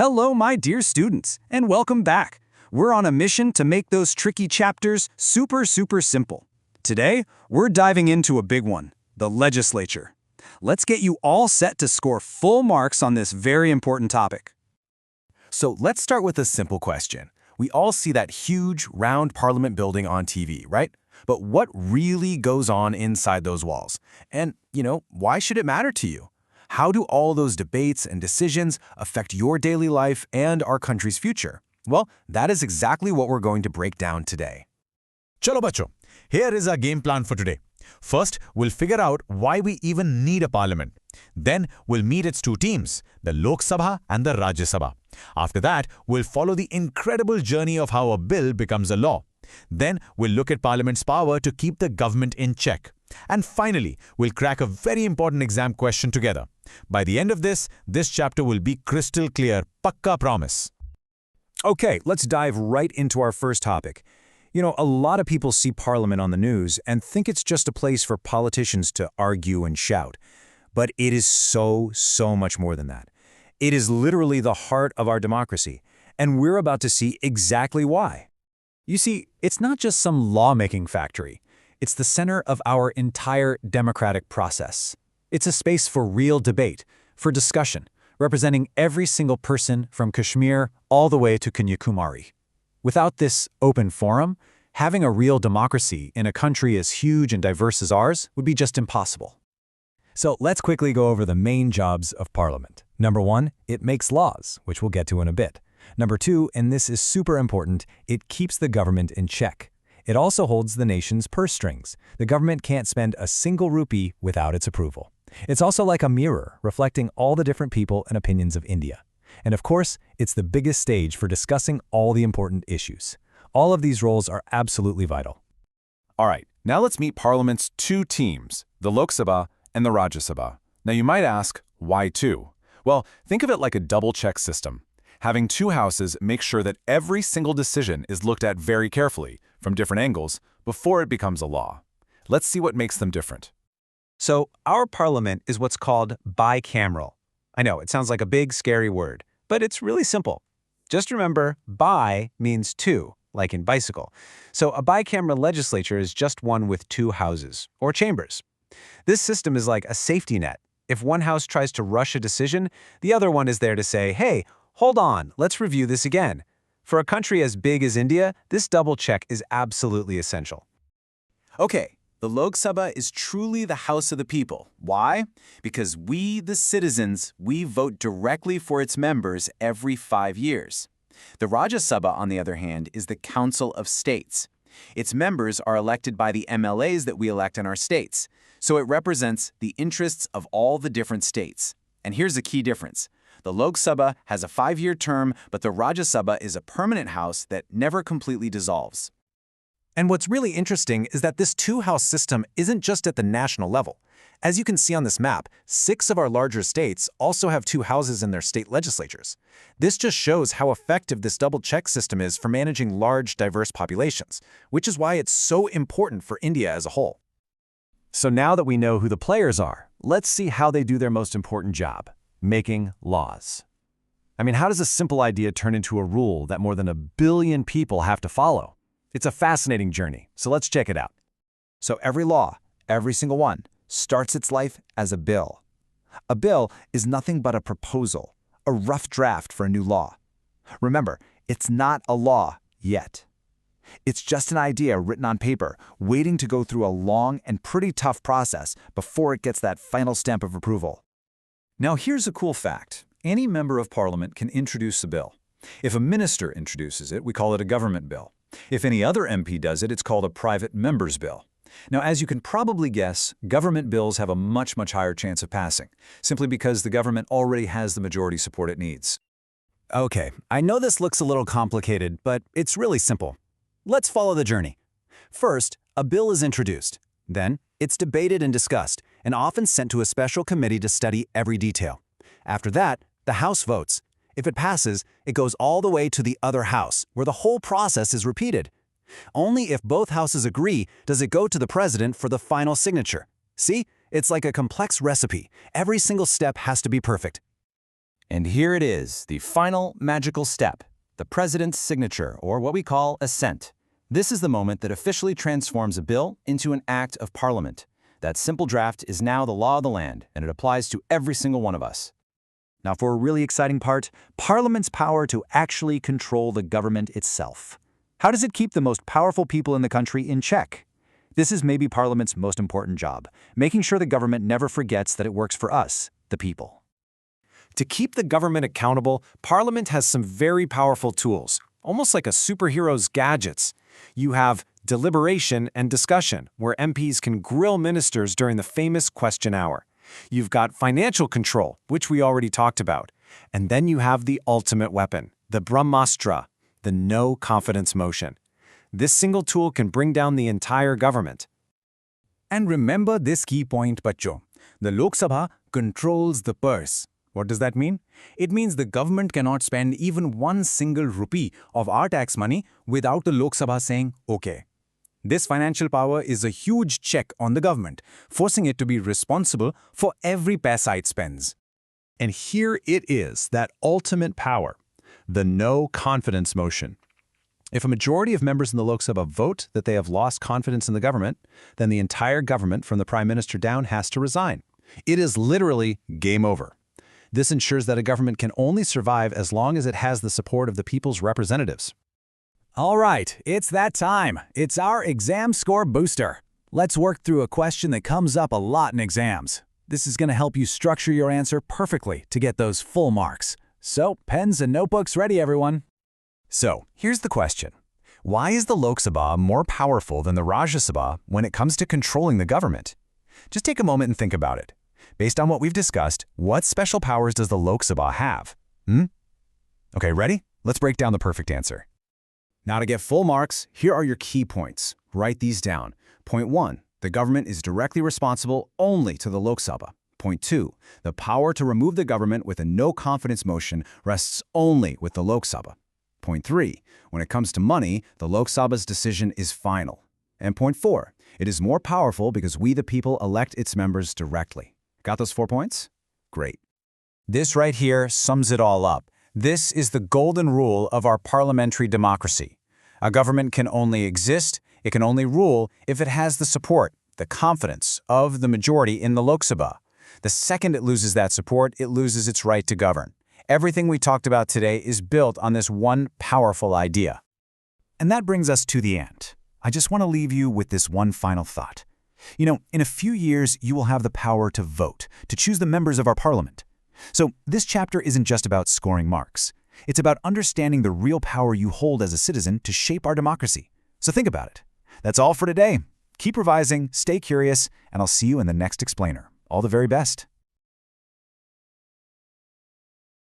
Hello, my dear students, and welcome back. We're on a mission to make those tricky chapters super simple. Today, we're diving into a big one, the legislature. Let's get you all set to score full marks on this very important topic. So let's start with a simple question. We all see that huge, round Parliament building on TV, right? But what really goes on inside those walls? And, why should it matter to you? How do all those debates and decisions affect your daily life and our country's future? Well, that is exactly what we're going to break down today. Chalo bachcho, here is our game plan for today. First, we'll figure out why we even need a parliament. Then, we'll meet its two teams, the Lok Sabha and the Rajya Sabha. After that, we'll follow the incredible journey of how a bill becomes a law. Then, we'll look at Parliament's power to keep the government in check. And finally, we'll crack a very important exam question together. By the end of this chapter will be crystal clear, pakka promise. Okay, let's dive right into our first topic. A lot of people see Parliament on the news and think it's just a place for politicians to argue and shout. But it is so much more than that. It is literally the heart of our democracy, and we're about to see exactly why. You see, it's not just some lawmaking factory. It's the center of our entire democratic process. It's a space for real debate, for discussion, representing every single person from Kashmir all the way to Kanyakumari. Without this open forum, having a real democracy in a country as huge and diverse as ours would be just impossible. So let's quickly go over the main jobs of Parliament. Number 1, it makes laws, which we'll get to in a bit. Number 2, and this is super important, it keeps the government in check. It also holds the nation's purse strings. The government can't spend a single rupee without its approval. It's also like a mirror, reflecting all the different people and opinions of India. And of course, it's the biggest stage for discussing all the important issues. All of these roles are absolutely vital. All right, now let's meet Parliament's two teams, the Lok Sabha and the Rajya Sabha. Now you might ask, why two? Well, think of it like a double-check system. Having two houses makes sure that every single decision is looked at very carefully, from different angles, before it becomes a law. Let's see what makes them different. So, our parliament is what's called bicameral. I know, it sounds like a big, scary word, but it's really simple. Just remember, bi means two, like in bicycle. So a bicameral legislature is just one with two houses, or chambers. This system is like a safety net. If one house tries to rush a decision, the other one is there to say, hey, hold on, let's review this again. For a country as big as India, this double check is absolutely essential. Okay, the Lok Sabha is truly the house of the people. Why? Because we, the citizens, we vote directly for its members every 5 years. The Rajya Sabha, on the other hand, is the Council of States. Its members are elected by the MLAs that we elect in our states, so it represents the interests of all the different states. And here's a key difference. The Lok Sabha has a 5-year term, but the Rajya Sabha is a permanent house that never completely dissolves. And what's really interesting is that this two-house system isn't just at the national level. As you can see on this map, 6 of our larger states also have two houses in their state legislatures. This just shows how effective this double-check system is for managing large, diverse populations, which is why it's so important for India as a whole. So now that we know who the players are, let's see how they do their most important job. Making laws. I mean, how does a simple idea turn into a rule that more than 1 billion people have to follow? It's a fascinating journey, so let's check it out. So every law, every single one, starts its life as a bill. A bill is nothing but a proposal, a rough draft for a new law. Remember, it's not a law yet. It's just an idea written on paper, waiting to go through a long and pretty tough process before it gets that final stamp of approval. Now here's a cool fact. Any member of parliament can introduce a bill. If a minister introduces it, we call it a government bill. If any other MP does it, it's called a private member's bill. Now, as you can probably guess, government bills have a much higher chance of passing, simply because the government already has the majority support it needs. Okay, I know this looks a little complicated, but it's really simple. Let's follow the journey. First, a bill is introduced. Then, it's debated and discussed, and often sent to a special committee to study every detail. After that, the House votes. If it passes, it goes all the way to the other house, where the whole process is repeated. Only if both houses agree does it go to the president for the final signature. See, it's like a complex recipe. Every single step has to be perfect. And here it is, the final magical step, the president's signature, or what we call assent. This is the moment that officially transforms a bill into an act of parliament. That simple draft is now the law of the land, and it applies to every single one of us. Now for a really exciting part, Parliament's power to actually control the government itself. How does it keep the most powerful people in the country in check? This is maybe Parliament's most important job, making sure the government never forgets that it works for us, the people. To keep the government accountable, Parliament has some very powerful tools, almost like a superhero's gadgets. You have deliberation and discussion, where MPs can grill ministers during the famous question hour. You've got financial control, which we already talked about. And then you have the ultimate weapon, the Brahmastra, the no-confidence motion. This single tool can bring down the entire government. And remember this key point, bachcho. The Lok Sabha controls the purse. What does that mean? It means the government cannot spend even one single rupee of our tax money without the Lok Sabha saying, okay. This financial power is a huge check on the government, forcing it to be responsible for every paisa it spends. And here it is, that ultimate power, the no-confidence motion. If a majority of members in the Lok Sabha vote that they have lost confidence in the government, then the entire government from the Prime Minister down has to resign. It is literally game over. This ensures that a government can only survive as long as it has the support of the people's representatives. All right, it's that time. It's our exam score booster. Let's work through a question that comes up a lot in exams. This is going to help you structure your answer perfectly to get those full marks. So, pens and notebooks ready, everyone. So, here's the question. Why is the Lok Sabha more powerful than the Rajya Sabha when it comes to controlling the government? Just take a moment and think about it. Based on what we've discussed, what special powers does the Lok Sabha have? Okay, ready? Let's break down the perfect answer. Now to get full marks, here are your key points. Write these down. Point 1, the government is directly responsible only to the Lok Sabha. Point 2, the power to remove the government with a no-confidence motion rests only with the Lok Sabha. Point 3, when it comes to money, the Lok Sabha's decision is final. And point 4, it is more powerful because we the people elect its members directly. Got those 4 points? Great. This right here sums it all up. This is the golden rule of our parliamentary democracy. A government can only exist, it can only rule if it has the support, the confidence of the majority in the Lok Sabha. The second it loses that support, it loses its right to govern. Everything we talked about today is built on this one powerful idea. And that brings us to the end. I just want to leave you with this one final thought. You know, in a few years, you will have the power to vote, to choose the members of our parliament. So this chapter isn't just about scoring marks. It's about understanding the real power you hold as a citizen to shape our democracy. So think about it. That's all for today. Keep revising, stay curious, and I'll see you in the next explainer. All the very best.